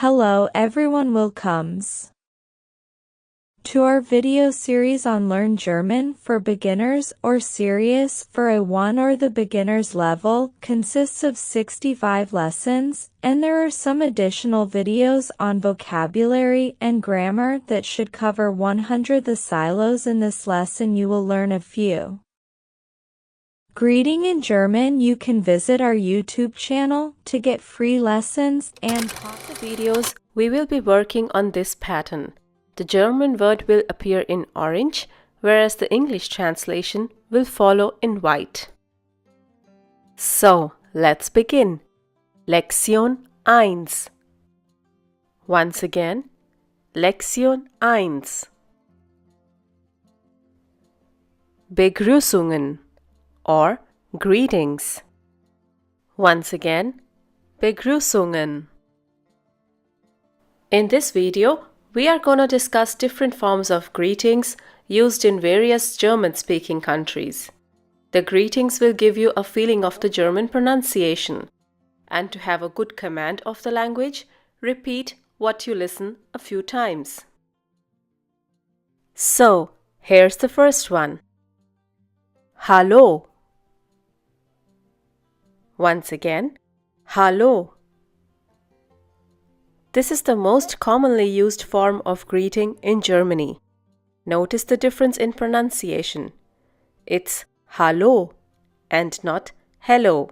Hello everyone, welcomes to our video series on Learn German for Beginners or Serious for A1 or the beginner's level. Consists of 65 lessons, and there are some additional videos on vocabulary and grammar that should cover 100 the silos. In this lesson you will learn a few greeting in German. You can visit our YouTube channel to get free lessons and the videos. We will be working on this pattern. The German word will appear in orange, whereas the English translation will follow in white. So, let's begin. Lektion 1. Once again, Lektion 1. Begrüßungen or greetings. Once again, Begrüßungen. In this video, we are going to discuss different forms of greetings used in various German-speaking countries. The greetings will give you a feeling of the German pronunciation. And to have a good command of the language, repeat what you listen a few times. So, here's the first one. Hallo. Once again, Hallo. This is the most commonly used form of greeting in Germany. Notice the difference in pronunciation. It's Hallo and not Hello.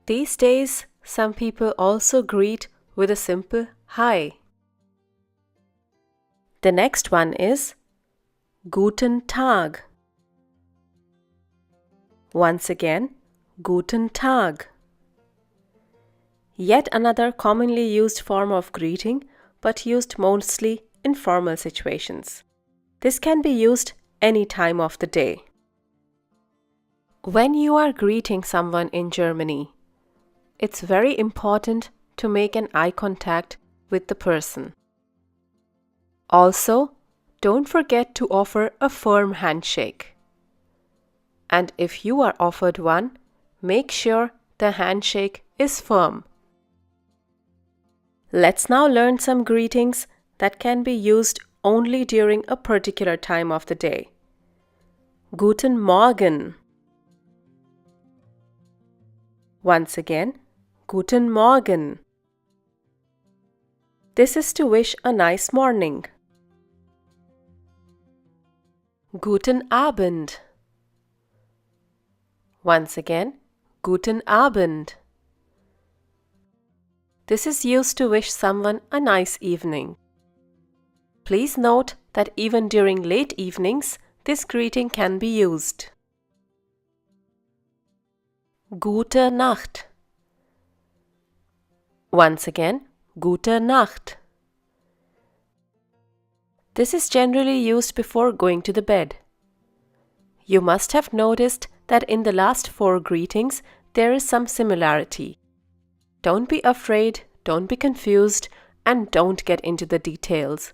These days, some people also greet with a simple Hi. The next one is Guten Tag. Once again, Guten Tag. Yet another commonly used form of greeting, but used mostly in formal situations. This can be used any time of the day. When you are greeting someone in Germany, it's very important to make an eye contact with the person. Also, don't forget to offer a firm handshake. And if you are offered one, make sure the handshake is firm. Let's now learn some greetings that can be used only during a particular time of the day. Guten Morgen. Once again, Guten Morgen. This is to wish a nice morning. Guten Abend. Once again, Guten Abend. This is used to wish someone a nice evening. Please note that even during late evenings, this greeting can be used. Gute Nacht. Once again, Gute Nacht. This is generally used before going to the bed. You must have noticed that in the last 4 greetings, there is some similarity. Don't be afraid, don't be confused, and don't get into the details.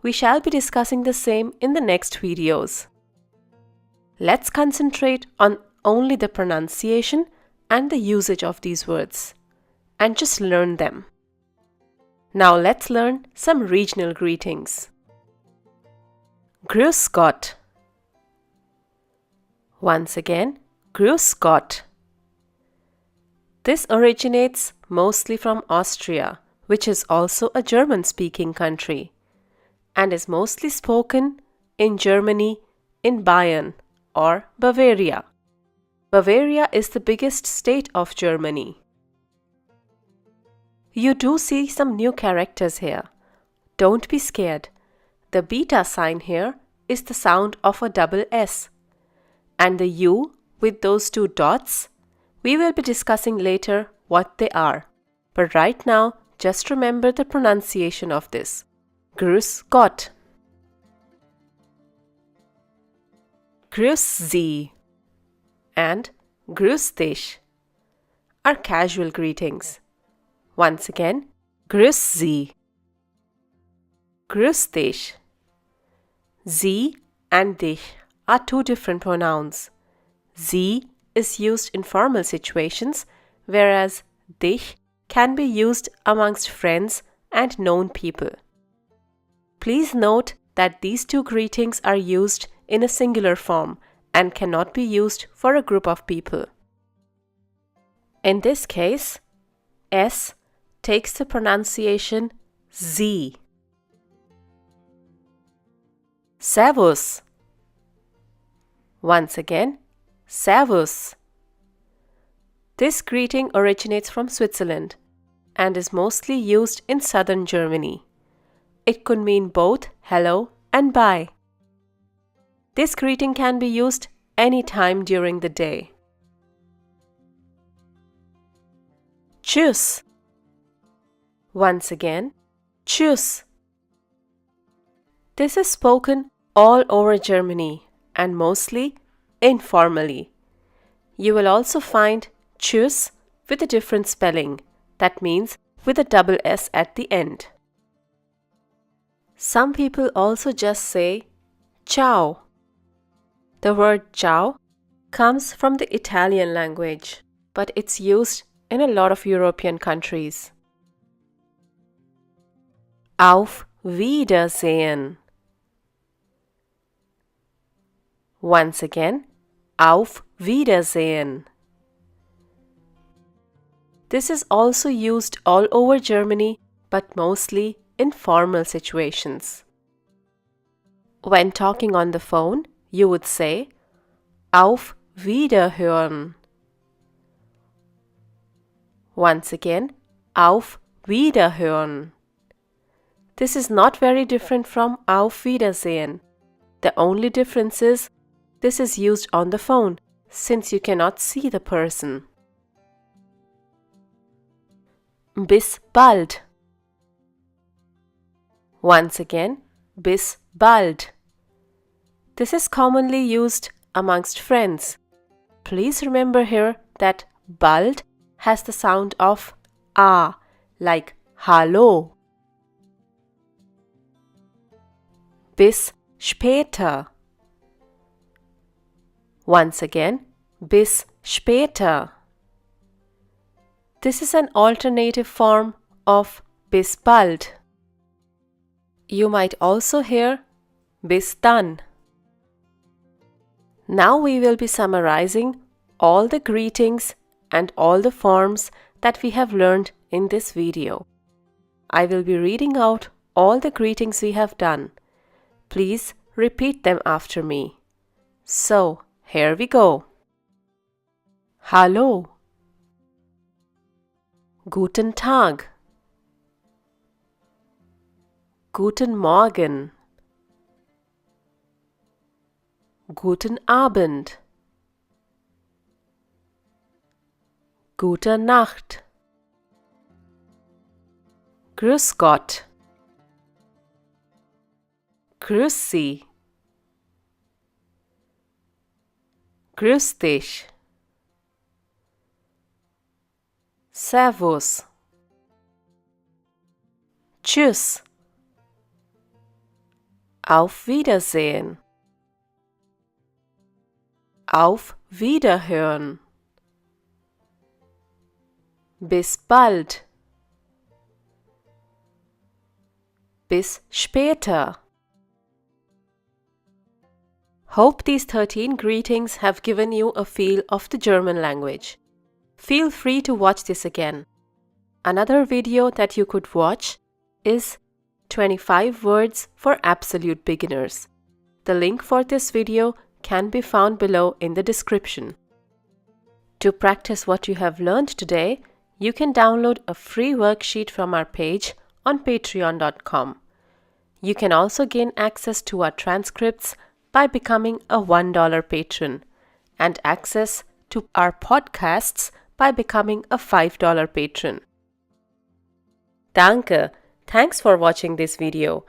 We shall be discussing the same in the next videos. Let's concentrate on only the pronunciation and the usage of these words, and just learn them. Now let's learn some regional greetings. Grüß Gott. Once again, Grüß Gott. This originates mostly from Austria, which is also a German-speaking country, and is mostly spoken in Germany in Bayern or Bavaria. Bavaria is the biggest state of Germany. You do see some new characters here. Don't be scared. The beta sign here is the sound of a double S, and the U with those 2 dots, we will be discussing later what they are. But right now, just remember the pronunciation of this. Grüß Gott. Grüß Sie and Grüß dich are casual greetings. Once again, Grüß Sie. Grüß dich. Sie and dich are 2 different pronouns. Sie is used in formal situations, whereas dich can be used amongst friends and known people. Please note that these two greetings are used in a singular form and cannot be used for a group of people. In this case, S takes the pronunciation Z. Servus. Once again, Servus. This greeting originates from Switzerland and is mostly used in southern Germany. It could mean both hello and bye. This greeting can be used any time during the day. Tschüss. Once again, Tschüss. This is spoken all over Germany and mostly informally. You will also find Tschüss with a different spelling, that means with a double S at the end. Some people also just say ciao. The word ciao comes from the Italian language, but it's used in a lot of European countries. Auf Wiedersehen. Once again, Auf Wiedersehen. This is also used all over Germany, but mostly in formal situations. When talking on the phone, you would say Auf Wiederhören. Once again, Auf Wiederhören. This is not very different from Auf Wiedersehen. The only difference is this is used on the phone, since you cannot see the person. Bis bald. Once again, bis bald. This is commonly used amongst friends. Please remember here that bald has the sound of A, like hallo. Bis später. Once again, bis später. This is an alternative form of bis bald. You might also hear bis dann. Now we will be summarizing all the greetings and all the forms that we have learned in this video. I will be reading out all the greetings we have done. Please repeat them after me. So, here we go. Hallo. Guten Tag. Guten Morgen. Guten Abend. Gute Nacht. Grüß Gott. Grüß Sie. Grüß dich. Servus. Tschüss. Auf Wiedersehen. Auf Wiederhören. Bis bald. Bis später. Hope these 13 greetings have given you a feel of the German language. Feel free to watch this again. Another video that you could watch is 25 words for absolute beginners. The link for this video can be found below in the description. To practice what you have learned today, you can download a free worksheet from our page on patreon.com. You can also gain access to our transcripts by becoming a $1 patron and access to our podcasts by becoming a $5 patron. Danke! Thanks for watching this video.